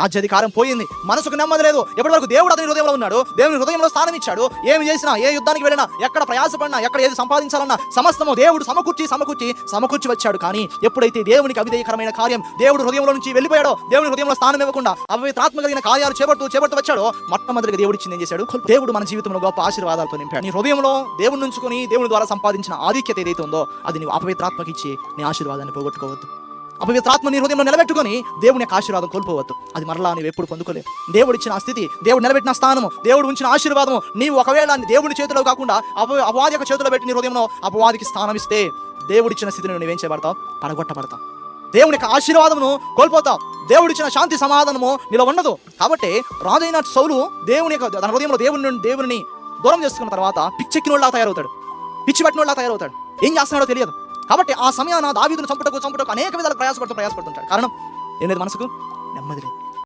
రాజ్యాధికారం పోయింది, మనసుకు నెమ్మది లేదు. ఎప్పటి వరకు దేవుడు అతని హృదయంలో ఉన్నాడు, దేవుని హృదయంలో స్థానం ఇచ్చాడు. ఏమి చేసినా, ఏ యుద్ధానికి వెళ్ళినా, ఎక్కడ ప్రయాసపడినా, ఎక్కడ ఏది సంపాదించాలన్నా సమస్తము దేవుడు సమకూర్చి వచ్చాడు. కానీ ఎప్పుడైతే దేవునికి అవిధేయకరమైన కార్యం దేవుడు హృదయంలో నుంచి వెళ్ళిపోయాడో, దేవుని హృదయంలో స్థానం ఇవ్వకుండా అపవిత్రాత్మ కలిగిన కార్యాలు చేపడుతూ వచ్చాడో, మొట్టమొదటిగా దేవుడు ఇచ్చింది ఏం చేశాడు? దేవుడు మన జీవితంలో గొప్ప ఆశీర్వాదాలతో నింపాడు. నీ హృదయంలో దేవుని నుంచుకొని దేవుని ద్వారా సంపాదించిన ఆధిక్యత ఏదైతే ఉందో అది నీవు అపవిత్రాత్మకి ఇచ్చి నీ ఆశీర్వాదాన్ని పోగొట్టుకోవద్దు. అపవిత్రాత్మ నీ హృదయంలో నిలబెట్టుకొని దేవుని యొక్క ఆశీర్వాదం కోల్పోవద్దు. అది మరలా నీవు ఎప్పుడు పొందుకోలేవు. దేవుడు ఇచ్చిన స్థితి, దేవుడు నిలబెట్టిన స్థానము, దేవుడు ఉంచిన ఆశీర్వాదము నీవు ఒకవేళ దేవుని చేతిలో కాకుండా అపవాది యొక్క చేతిలో పెట్టి నీ హృదయంలో అపవాదికి స్థానం ఇస్తే దేవుడిచ్చిన స్థితిని నువ్వేం చేయబడతావు? పడగొట్టబడతావు. దేవుని యొక్క ఆశీర్వాదమును కోల్పోతావు. దేవుడిచ్చిన శాంతి సమాధానము నీలో ఉండదు. కాబట్టి రాజైన సౌలు దేవుని యొక్క తన హృదయంలో దేవుని దూరం చేసుకున్న తర్వాత పిచ్చెక్కినోళ్ళ తయారవుతాడు, పిచ్చి పట్టినోళ్ళ తయారవుతాడు. ఏం చేస్తున్నాడో తెలియదు. కాబట్టి ఆ సమయాన దావీదును చంపుటకు అనేక విధాలు ప్రయాసపడుతుంటాడు. కారణం ఏం లేదు, మనసుకు నెమ్మది లేదు.